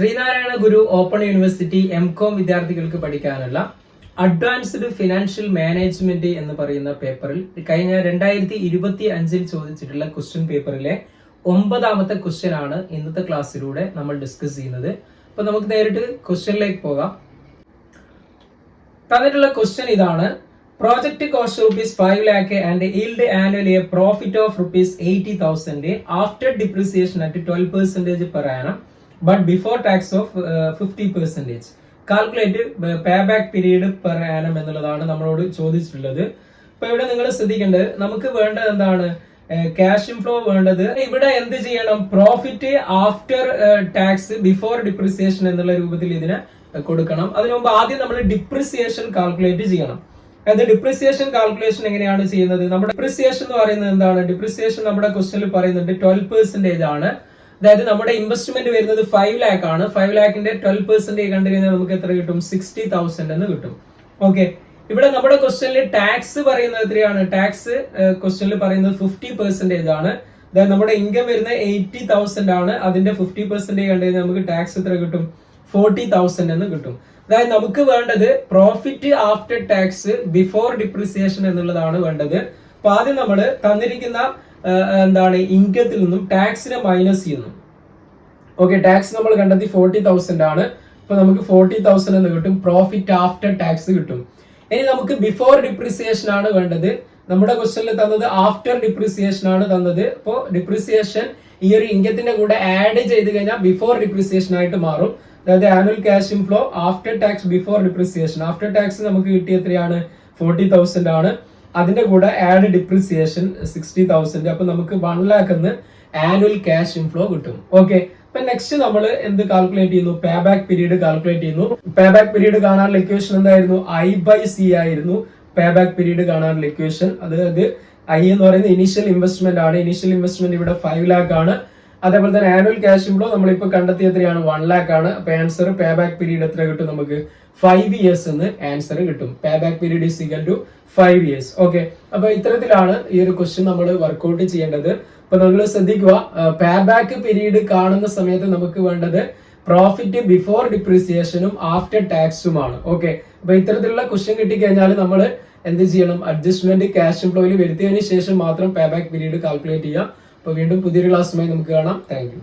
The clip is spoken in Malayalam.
ശ്രീനാരായണ ഗുരു ഓപ്പൺ യൂണിവേഴ്സിറ്റി എംകോം വിദ്യാർത്ഥികൾക്ക് പഠിക്കാനുള്ള അഡ്വാൻസ്ഡ് ഫിനാൻഷ്യൽ മാനേജ്മെന്റ് എന്ന് പറയുന്ന പേപ്പറിൽ കഴിഞ്ഞ 2025 ചോദിച്ചിട്ടുള്ള ക്വസ്റ്റ്യൻ പേപ്പറിലെ 9ാമത്തെ ക്വസ്റ്റ്യൻ ആണ് ഇന്നത്തെ ക്ലാസ്സിലൂടെ നമ്മൾ ഡിസ്കസ് ചെയ്യുന്നത്. അപ്പൊ നമുക്ക് നേരിട്ട് ക്വസ്റ്റ്യനിലേക്ക് പോകാം. തന്നിട്ടുള്ള ക്വസ്റ്റ്യൻ ഇതാണ്: project cost ₹5 lakh and yield annually a profit of ₹80,000 after depreciation at 12% per annum but before tax of 50%. Calculate pay back period per annum എന്നുള്ളതാണ് നമ്മളോട് ചോദിച്ചിട്ടുള്ളത്. അപ്പൊ ഇവിടെ നിങ്ങൾ ശ്രദ്ധിക്കേണ്ടത്, നമുക്ക് വേണ്ടത് എന്താണ്? ക്യാഷ് ഇൻഫ്ലോ വേണ്ടത്. ഇവിടെ എന്ത് ചെയ്യണം? Profit after tax before depreciation എന്നുള്ള രൂപത്തിൽ ഇതിനെ കൊടുക്കണം. അതിനു മുമ്പ് ആദ്യം നമ്മൾ ഡിപ്രിസിയേഷൻ കാൽക്കുലേറ്റ് ചെയ്യണം. അത് ഡിപ്രിസിയേഷൻ കാൽക്കുലേഷൻ എങ്ങനെയാണ് ചെയ്യുന്നത്? നമ്മുടെ ഡിപ്രിസിയേഷൻ എന്ന് പറയുന്നത് എന്താണ്? ഡിപ്രിസിയേഷൻ നമ്മുടെ ക്വസ്റ്റ്യനിൽ പറയുന്നുണ്ട് 12% ആണ്. അതായത് നമ്മുടെ ഇൻവെസ്റ്റ്മെന്റ് വരുന്നത് 5 lakh ആണ്. 5 lakhന്റെ 12% കണ്ടു കഴിഞ്ഞാൽ നമുക്ക് എത്ര കിട്ടും? 60,000 എന്ന് കിട്ടും. ഓക്കെ, ഇവിടെ നമ്മുടെ ക്വസ്റ്റ്യനിൽ ടാക്സ് പറയുന്നത് എത്രയാണ്? ടാക്സ് ക്വസ്റ്റ്യനിൽ പറയുന്നത് 50% ആണ്. അതായത് നമ്മുടെ ഇൻകം വരുന്നത് 80,000 ആണ്. അതിന്റെ 50% കണ്ടു കഴിഞ്ഞാൽ നമുക്ക് ടാക്സ് എത്ര കിട്ടും? 40,000 എന്ന് കിട്ടും. അതായത് നമുക്ക് വേണ്ടത് profit after tax before depreciation എന്നുള്ളതാണ് വേണ്ടത്. അപ്പൊ ആദ്യം നമ്മൾ തന്നിരിക്കുന്ന ഇൻകത്തിൽ നിന്നും ടാക്സിനെ മൈനസ് ചെയ്യുന്നു. ഓക്കെ, ടാക്സ് നമ്മൾ കണ്ടെത്തി 40,000 ആണ്. അപ്പൊ നമുക്ക് 40,000 എന്ന് കിട്ടും. പ്രോഫിറ്റ് ആഫ്റ്റർ ടാക്സ് കിട്ടും. ഇനി നമുക്ക് ബിഫോർ ഡിപ്രിസിയേഷൻ ആണ് വേണ്ടത്. നമ്മുടെ ക്വസ്റ്റ്യനിൽ തന്നത് ആഫ്റ്റർ ഡിപ്രിസിയേഷൻ ആണ് തന്നത്. അപ്പോൾ ഡിപ്രിസിയേഷൻ ഈ ഒരു ഇൻകത്തിന്റെ കൂടെ ആഡ് ചെയ്ത് കഴിഞ്ഞാൽ ബിഫോർ ഡിപ്രിസിയേഷൻ ആയിട്ട് മാറും. അതായത് annual cash inflow after tax before depreciation. After tax നമുക്ക് കിട്ടിയ എത്രയാണ്? 40,000 ആണ്. അതിന്റെ കൂടെ ആഡ് ഡിപ്രിസിയേഷൻ 60,000. അപ്പൊ നമുക്ക് 1 lakh എന്ന് ആനുവൽ ക്യാഷ് ഇൻഫ്ലോ കിട്ടും. ഓക്കെ, അപ്പൊ നെക്സ്റ്റ് നമ്മൾ എന്ത് കാൽക്കുലേറ്റ് ചെയ്യുന്നു? പേ ബാക്ക് പീരീഡ് കാൽക്കുലേറ്റ് ചെയ്യുന്നു. പേ ബാക്ക് പീരീഡ് കാണാനുള്ള ഇക്വേഷൻ എന്തായിരുന്നു? I/C ആയിരുന്നു പേ ബാക്ക് പീരീഡ് കാണാനുള്ള ഇക്വേഷൻ. അതായത് I എന്ന് പറയുന്നത് ഇനീഷ്യൽ ഇൻവെസ്റ്റ്മെന്റ് ആണ്. ഇനീഷ്യൽ ഇൻവെസ്റ്റ്മെന്റ് ഇവിടെ 5 lakh ആണ്. അതേപോലെ തന്നെ ആനുവൽ ക്യാഷ് ഇൻഫ്ലോ നമ്മളിപ്പോ കണ്ടെത്തിയ എത്രയാണ്? 1 lakh ആണ്. അപ്പൊ ആൻസർ പേ ബാക്ക് പീരീഡ് എത്ര കിട്ടും? നമുക്ക് 5 years എന്ന് ആൻസർ കിട്ടും. Pay back period is equal to 5 years. Okay, അപ്പൊ ഇത്തരത്തിലാണ് ഈ ഒരു ക്വസ്റ്റ്യൻ നമ്മൾ വർക്ക്ഔട്ട് ചെയ്യേണ്ടത്. അപ്പൊ നിങ്ങൾ ശ്രദ്ധിക്കുക, പേ ബാക്ക് പീരീഡ് കാണുന്ന സമയത്ത് നമുക്ക് വേണ്ടത് പ്രോഫിറ്റ് ബിഫോർ ഡിപ്രിസിയേഷനും ആഫ്റ്റർ ടാക്സുമാണ്. ഓക്കെ, അപ്പൊ ഇത്തരത്തിലുള്ള ക്വസ്റ്റ്യൻ കിട്ടിക്കഴിഞ്ഞാൽ നമ്മൾ എന്ത് ചെയ്യണം? അഡ്ജസ്റ്റ്മെന്റ് ക്യാഷ് ഇൻഫ്ലോയിൽ വരുത്തിയതിനു ശേഷം മാത്രം പേ ബാക്ക് പീരീഡ് കാൽക്കുലേറ്റ് ചെയ്യാം. അപ്പൊ വീണ്ടും പുതിയൊരു ക്ലാസ്സുമായി നമുക്ക് കാണാം. Thank you.